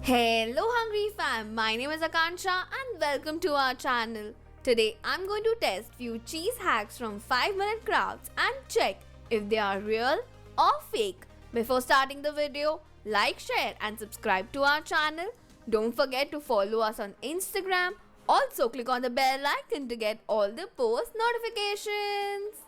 Hello Hungry fam, my name is Akansha and welcome to our channel. Today I'm going to test few cheese hacks from 5 Minute Crafts and check if they are real or fake. Before starting the video, like, share and subscribe to our channel. Don't forget to follow us on Instagram. Also click on the bell icon to get all the post notifications.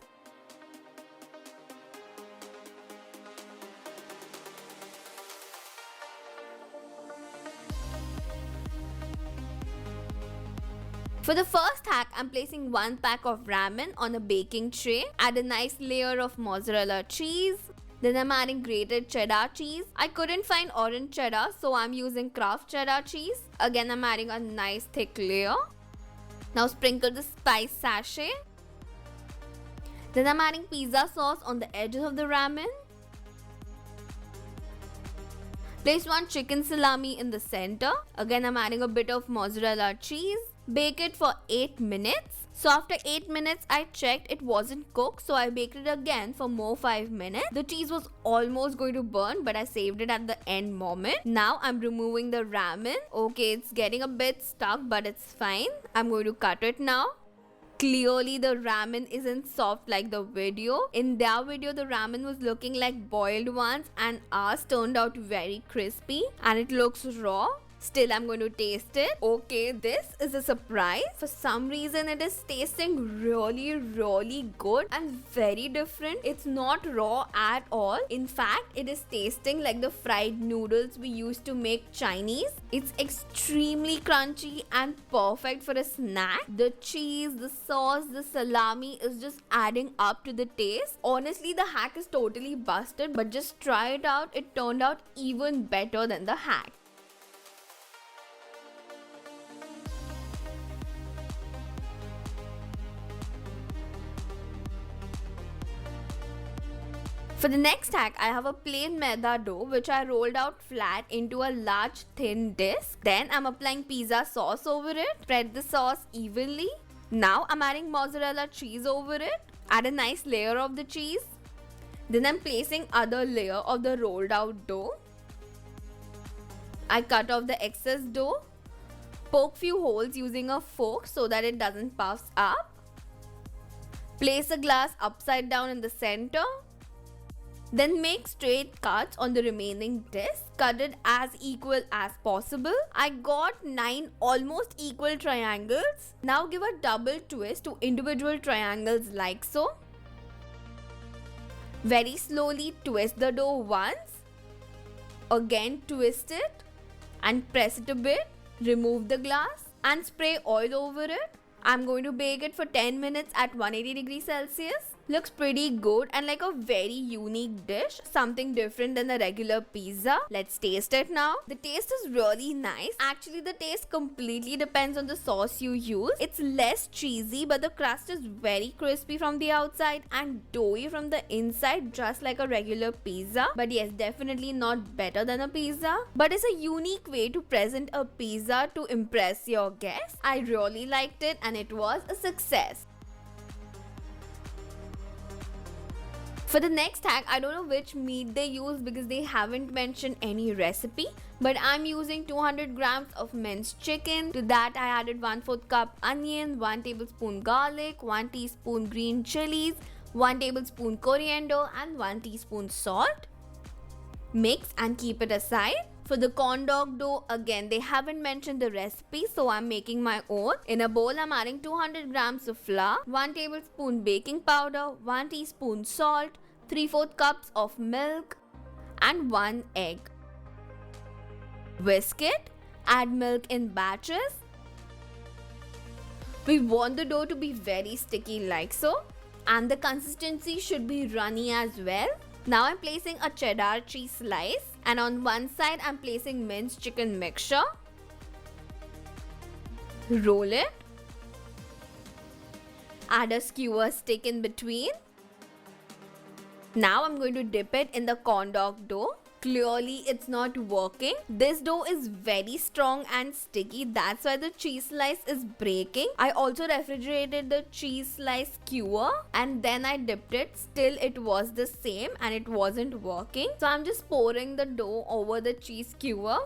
For the first hack, I'm placing 1 pack of ramen on a baking tray. Add a nice layer of mozzarella cheese. Then I'm adding grated cheddar cheese. I couldn't find orange cheddar, so I'm using Kraft cheddar cheese. Again, I'm adding a nice thick layer. Now sprinkle the spice sachet. Then I'm adding pizza sauce on the edges of the ramen. Place 1 chicken salami in the center. Again, I'm adding a bit of mozzarella cheese. Bake it for 8 minutes. So after 8 minutes, I checked it wasn't cooked, so I baked it again for more 5 minutes. The cheese was almost going to burn, but I saved it at the end moment. Now I'm removing the ramen. Okay, it's getting a bit stuck, but it's fine. I'm going to cut it now. Clearly the ramen isn't soft like the video. In their video, the ramen was looking like boiled ones and ours turned out very crispy and it looks raw. Still, I'm going to taste it. Okay, this is a surprise. For some reason, it is tasting really good and very different. It's not raw at all. In fact, it is tasting like the fried noodles we used to make Chinese. It's extremely crunchy and perfect for a snack. The cheese, the sauce, the salami is just adding up to the taste. Honestly, the hack is totally busted, but just try it out. It turned out even better than the hack. For the next hack, I have a plain maida dough which I rolled out flat into a large thin disc. Then I'm applying pizza sauce over it. Spread the sauce evenly. Now I'm adding mozzarella cheese over it. Add a nice layer of the cheese. Then I'm placing other layer of the rolled out dough. I cut off the excess dough. Poke few holes using a fork so that it doesn't puff up. Place a glass upside down in the center. Then make straight cuts on the remaining disc. Cut it as equal as possible. I got 9 almost equal triangles. Now give a double twist to individual triangles like so. Very slowly twist the dough once. Again twist it and press it a bit. Remove the glass and spray oil over it. I'm going to bake it for 10 minutes at 180 degrees Celsius. Looks pretty good and like a very unique dish. Something different than the regular pizza. Let's taste it now. The taste is really nice. Actually, the taste completely depends on the sauce you use. It's less cheesy, but the crust is very crispy from the outside and doughy from the inside, just like a regular pizza. But yes, definitely not better than a pizza. But it's a unique way to present a pizza to impress your guests. I really liked it and it was a success. For the next hack, I don't know which meat they use because they haven't mentioned any recipe. But I'm using 200 grams of minced chicken. To that, I added 1/4 cup onion, 1 tablespoon garlic, 1 teaspoon green chilies, 1 tablespoon coriander and 1 teaspoon salt. Mix and keep it aside. For the corn dog dough, again, they haven't mentioned the recipe, so I'm making my own. In a bowl, I'm adding 200 grams of flour, 1 tablespoon baking powder, 1 teaspoon salt, 3/4 cups of milk, and 1 egg. Whisk it. Add milk in batches. We want the dough to be very sticky like so, and the consistency should be runny as well. Now I'm placing a cheddar cheese slice and on one side I'm placing minced chicken mixture. Roll it. Add a skewer stick in between. Now I'm going to dip it in the corn dog dough. Clearly it's not working. This dough is very strong and sticky. That's why the cheese slice is breaking. I also refrigerated the cheese slice skewer and then I dipped it. Still it was the same and it wasn't working. So I'm just pouring the dough over the cheese skewer.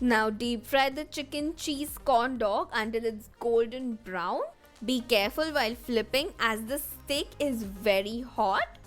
Now deep fry the chicken cheese corn dog until it's golden brown. Be careful while flipping as the steak is very hot.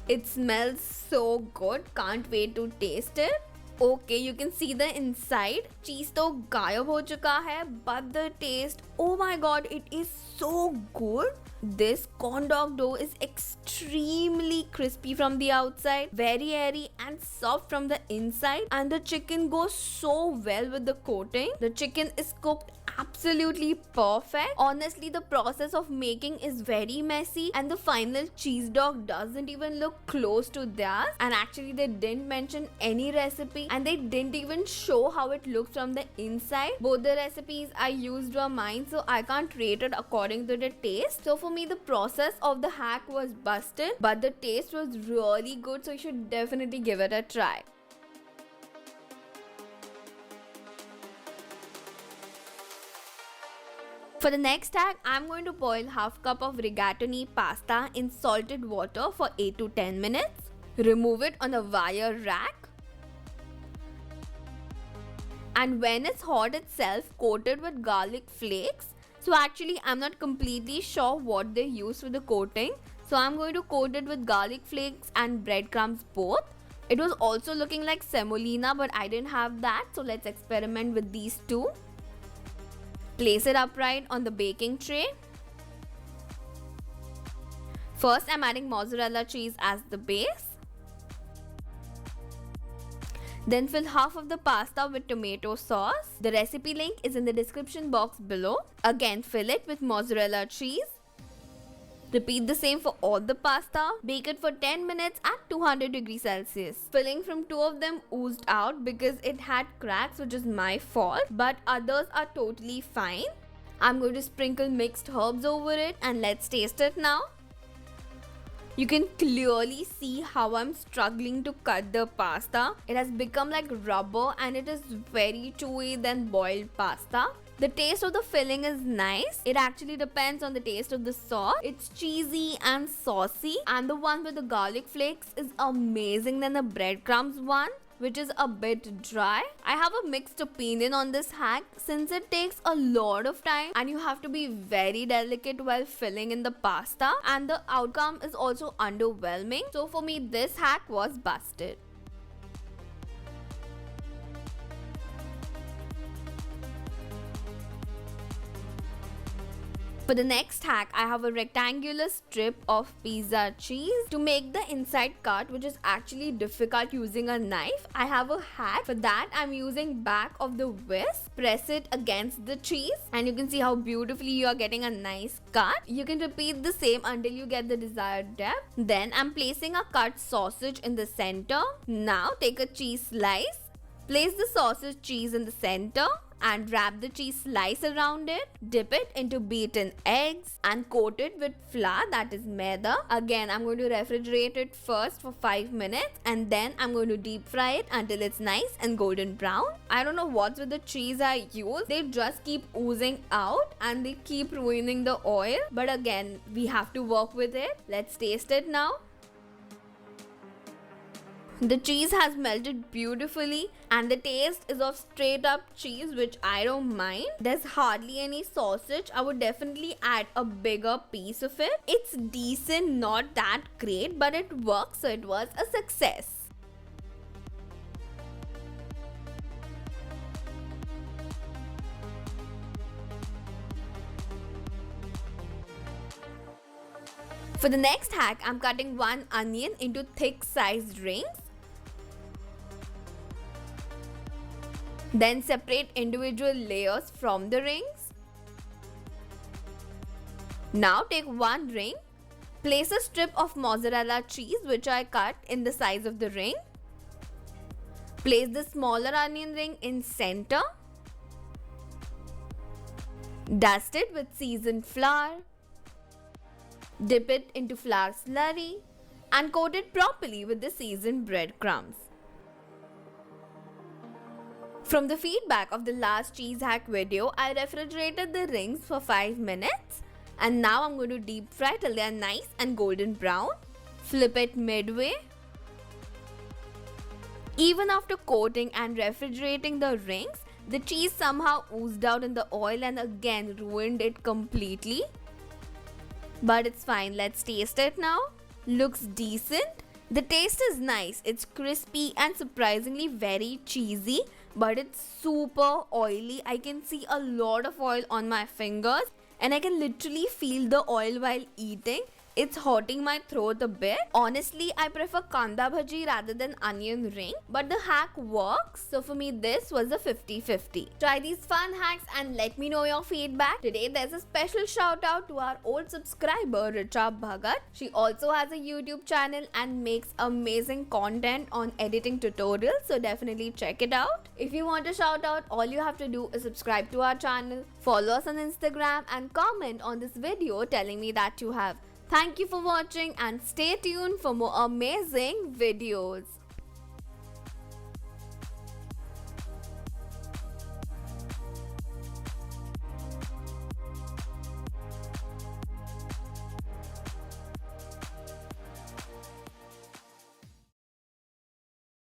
It smells so good, can't wait to taste it. Okay, you can see the inside. Cheese तो गायब हो चुका है, but the taste, oh my god, it is so good. This corn dog dough is extremely crispy from the outside, very airy and soft from the inside, and the chicken goes so well with the coating. The chicken is cooked absolutely perfect. Honestly, the process of making is very messy, and the final cheese dog doesn't even look close to theirs. And actually, they didn't mention any recipe, and they didn't even show how it looks from the inside. Both the recipes I used were mine, so I can't rate it according to the taste. So for me, the process of the hack was busted, but the taste was really good, so you should definitely give it a try. For the next hack, I'm going to boil half cup of rigatoni pasta in salted water for 8 to 10 minutes. Remove it on a wire rack. And when it's hot itself, coat it with garlic flakes. So actually, I'm not completely sure what they use for the coating. So I'm going to coat it with garlic flakes and breadcrumbs both. It was also looking like semolina, but I didn't have that. So let's experiment with these two. Place it upright on the baking tray. First, I'm adding mozzarella cheese as the base. Then fill half of the pasta with tomato sauce. The recipe link is in the description box below. Again, fill it with mozzarella cheese. Repeat the same for all the pasta. Bake it for 10 minutes at 200 degrees Celsius. Filling from two of them oozed out because it had cracks, which is my fault, but others are totally fine. I'm going to sprinkle mixed herbs over it, and let's taste it now. You can clearly see how I'm struggling to cut the pasta. It has become like rubber, and it is very chewy than boiled pasta. The taste of the filling is nice. It actually depends on the taste of the sauce. It's cheesy and saucy, and the one with the garlic flakes is amazing than the breadcrumbs one, which is a bit dry. I have a mixed opinion on this hack since it takes a lot of time and you have to be very delicate while filling in the pasta, and the outcome is also underwhelming. So for me, this hack was busted. For the next hack, I have a rectangular strip of pizza cheese. To make the inside cut, which is actually difficult using a knife, I have a hack. For that, I'm using back of the whisk. Press it against the cheese, and you can see how beautifully you are getting a nice cut. You can repeat the same until you get the desired depth. Then I'm placing a cut sausage in the center. Now take a cheese slice. Place the sausage cheese in the center and wrap the cheese slice around it. Dip it into beaten eggs and coat it with flour, that is maida. Again, I'm going to refrigerate it first for 5 minutes, and then I'm going to deep fry it until it's nice and golden brown. I don't know what's with the cheese I use. They just keep oozing out and they keep ruining the oil. But again, we have to work with it. Let's taste it now. The cheese has melted beautifully, and the taste is of straight up cheese, which I don't mind. There's hardly any sausage. I would definitely add a bigger piece of it. It's decent, not that great, but it works, so it was a success. For the next hack, I'm cutting one onion into thick sized rings. Then separate individual layers from the rings. Now take one ring, place a strip of mozzarella cheese which I cut in the size of the ring. Place the smaller onion ring in center. Dust it with seasoned flour. Dip it into flour slurry and coat it properly with the seasoned breadcrumbs. From the feedback of the last cheese hack video, I refrigerated the rings for 5 minutes, and now I'm going to deep fry till they are nice and golden brown. Flip it midway. Even after coating and refrigerating the rings, the cheese somehow oozed out in the oil and again ruined it completely. But it's fine, let's taste it now. Looks decent. The taste is nice, it's crispy and surprisingly very cheesy, but it's super oily. I can see a lot of oil on my fingers and I can literally feel the oil while eating. It's hurting my throat a bit. Honestly, I prefer kanda bhaji rather than onion ring, but the hack works. So for me, this was a 50-50. Try these fun hacks and let me know your feedback. Today, there's a special shout out to our old subscriber, Richa Bhagat. She also has a YouTube channel and makes amazing content on editing tutorials. So definitely check it out. If you want a shout out, all you have to do is subscribe to our channel, follow us on Instagram and comment on this video telling me that you have. Thank you for watching and stay tuned for more amazing videos.